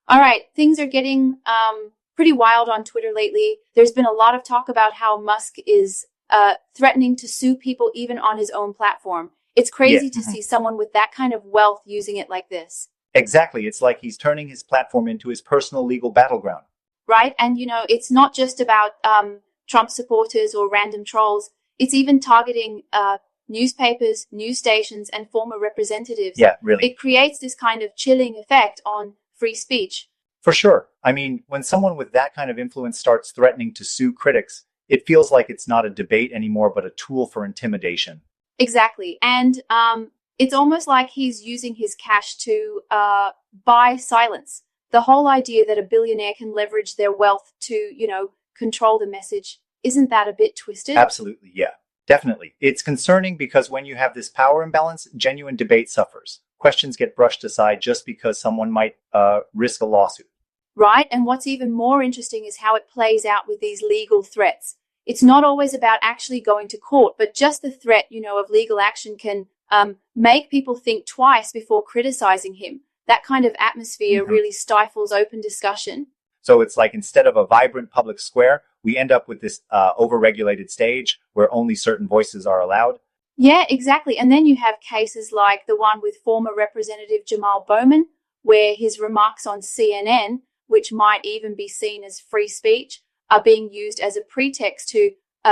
All right, things are getting pretty wild on Twitter lately. There's been a lot of talk about how Musk is threatening to sue people even on his own platform. It's Yeah, crazy to see someone with that kind of wealth using it like this, exactly. It's like he's turning his platform into his personal legal battleground. right? And, it's not just about Trump supporters or random trolls. It's even targeting newspapers, news stations, and former representatives. Yeah, really. It creates this kind of chilling effect on free speech. For sure. I mean, when someone with that kind of influence starts threatening to sue critics, it feels like it's not a debate anymore, but a tool for intimidation. Exactly. And it's almost like he's using his cash to buy silence. The whole idea that a billionaire can leverage their wealth to, control the message, isn't that a bit twisted? Absolutely, yeah. Definitely. It's concerning because when you have this power imbalance, genuine debate suffers. Questions get brushed aside just because someone might risk a lawsuit. Right? And what's even more interesting is how it plays out with these legal threats. It's not always about actually going to court, but just the threat, of legal action can make people think twice before criticizing him. That kind of atmosphere really stifles open discussion. So it's like instead of a vibrant public square, we end up with this overregulated stage where only certain voices are allowed. Yeah, exactly. And then you have cases like the one with former Representative Jamal Bowman, where his remarks on CNN, which might even be seen as free speech, are being used as a pretext to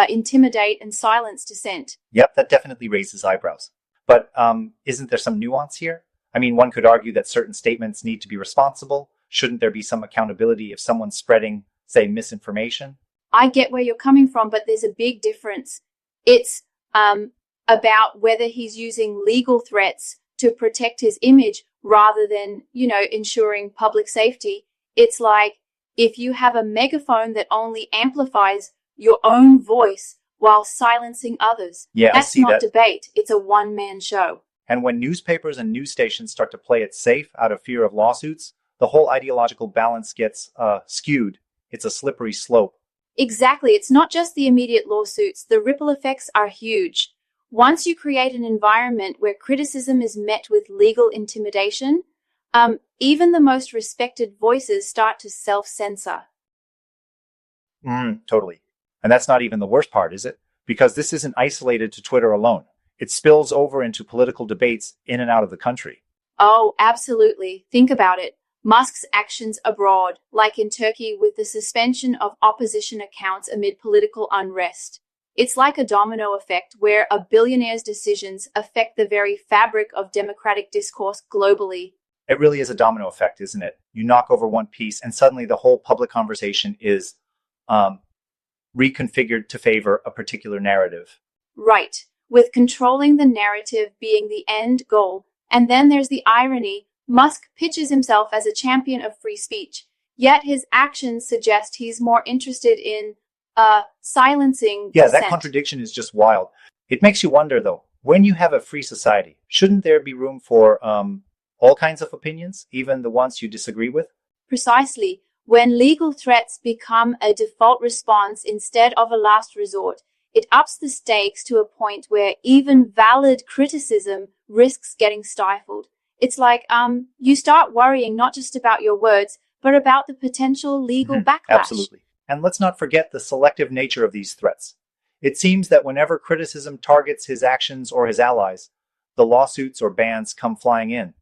intimidate and silence dissent. Yep, that definitely raises eyebrows. But isn't there some nuance here? I mean, one could argue that certain statements need to be responsible. Shouldn't there be some accountability if someone's spreading, say, misinformation? I get where you're coming from, but there's a big difference. It's about whether he's using legal threats to protect his image rather than, ensuring public safety. It's like if you have a megaphone that only amplifies your own voice while silencing others. Yeah, I That's see not that. debate. It's a one-man show. And when newspapers and news stations start to play it safe out of fear of lawsuits, the whole ideological balance gets skewed. It's a slippery slope. Exactly. It's not just the immediate lawsuits. The ripple effects are huge. Once you create an environment where criticism is met with legal intimidation, even the most respected voices start to self-censor. Totally. And that's not even the worst part, is it? Because this isn't isolated to Twitter alone. It spills over into political debates in and out of the country. Oh, absolutely. Think about it. Musk's actions abroad, like in Turkey with the suspension of opposition accounts amid political unrest. It's like a domino effect where a billionaire's decisions affect the very fabric of democratic discourse globally. It really is a domino effect, isn't it? You knock over one piece and suddenly the whole public conversation is reconfigured to favor a particular narrative. Right, with controlling the narrative being the end goal. And then there's the irony. Musk pitches himself as a champion of free speech, yet his actions suggest he's more interested in silencing Yeah, dissent. that contradiction is just wild. It makes you wonder, though, when you have a free society, shouldn't there be room for all kinds of opinions, even the ones you disagree with? Precisely. When legal threats become a default response instead of a last resort, it ups the stakes to a point where even valid criticism risks getting stifled. It's like you start worrying not just about your words, but about the potential legal backlash. Absolutely. And let's not forget the selective nature of these threats. It seems that whenever criticism targets his actions or his allies, the lawsuits or bans come flying in.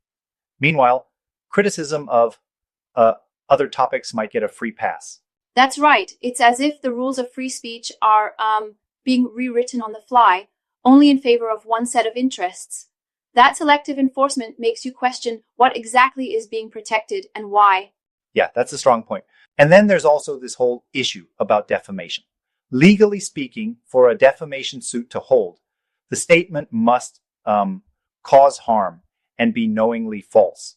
Meanwhile, criticism of other topics might get a free pass. That's right. It's as if the rules of free speech are being rewritten on the fly, only in favor of one set of interests. That selective enforcement makes you question what exactly is being protected and why. Yeah, that's a strong point. And then there's also this whole issue about defamation. Legally speaking, for a defamation suit to hold, the statement must cause harm and be knowingly false.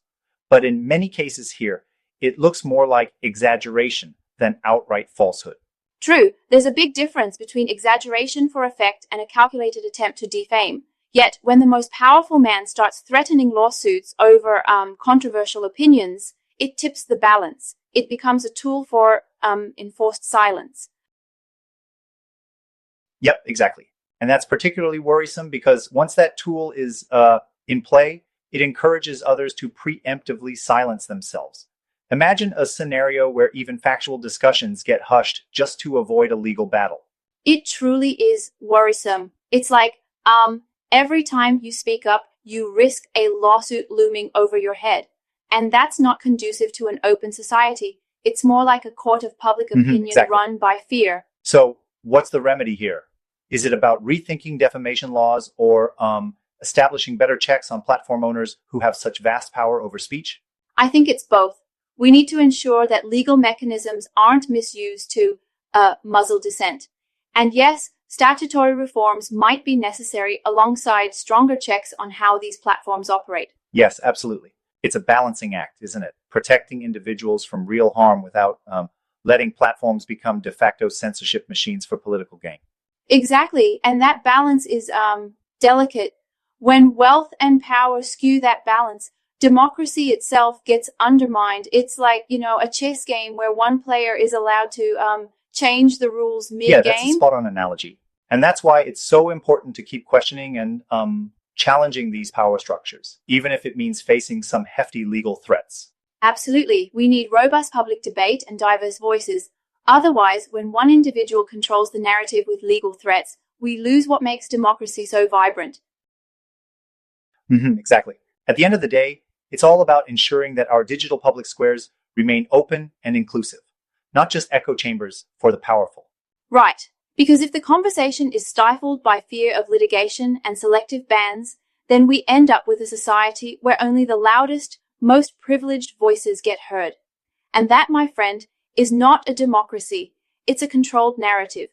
But in many cases here, it looks more like exaggeration than outright falsehood. True, there's a big difference between exaggeration for effect and a calculated attempt to defame. Yet, when the most powerful man starts threatening lawsuits over controversial opinions, it tips the balance. It becomes a tool for enforced silence. Yep, exactly. And that's particularly worrisome because once that tool is in play, it encourages others to preemptively silence themselves. Imagine a scenario where even factual discussions get hushed just to avoid a legal battle. It truly is worrisome. It's like, every time you speak up, you risk a lawsuit looming over your head. And that's not conducive to an open society. It's more like a court of public opinion Exactly. run by fear. So, what's the remedy here? Is it about rethinking defamation laws or establishing better checks on platform owners who have such vast power over speech? I think it's both. We need to ensure that legal mechanisms aren't misused to muzzle dissent. And yes, statutory reforms might be necessary alongside stronger checks on how these platforms operate. Yes, absolutely. It's a balancing act, isn't it? Protecting individuals from real harm without letting platforms become de facto censorship machines for political gain. Exactly. And that balance is delicate. When wealth and power skew that balance, democracy itself gets undermined. It's like, a chess game where one player is allowed to change the rules mid-game. Yeah, that's a spot-on analogy. And that's why it's so important to keep questioning and challenging these power structures, even if it means facing some hefty legal threats. Absolutely. We need robust public debate and diverse voices. Otherwise, when one individual controls the narrative with legal threats, we lose what makes democracy so vibrant. Exactly. At the end of the day, it's all about ensuring that our digital public squares remain open and inclusive, not just echo chambers for the powerful. Right. Because if the conversation is stifled by fear of litigation and selective bans, then we end up with a society where only the loudest, most privileged voices get heard. And that, my friend, is not a democracy. It's a controlled narrative.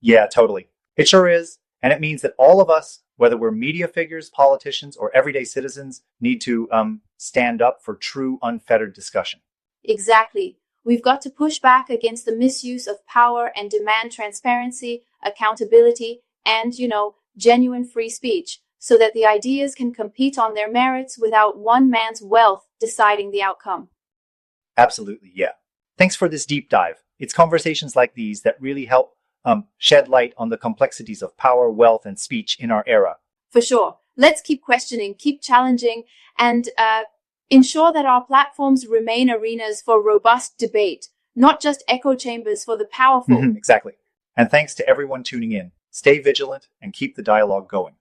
Yeah, totally. It sure is. And it means that all of us, whether we're media figures, politicians, or everyday citizens, need to stand up for true, unfettered discussion. Exactly. We've got to push back against the misuse of power and demand transparency, accountability, and, genuine free speech, so that the ideas can compete on their merits without one man's wealth deciding the outcome. Absolutely, yeah. Thanks for this deep dive. It's conversations like these that really help shed light on the complexities of power, wealth, and speech in our era. For sure. Let's keep questioning, keep challenging, and ensure that our platforms remain arenas for robust debate, not just echo chambers for the powerful. Exactly. And thanks to everyone tuning in. Stay vigilant and keep the dialogue going.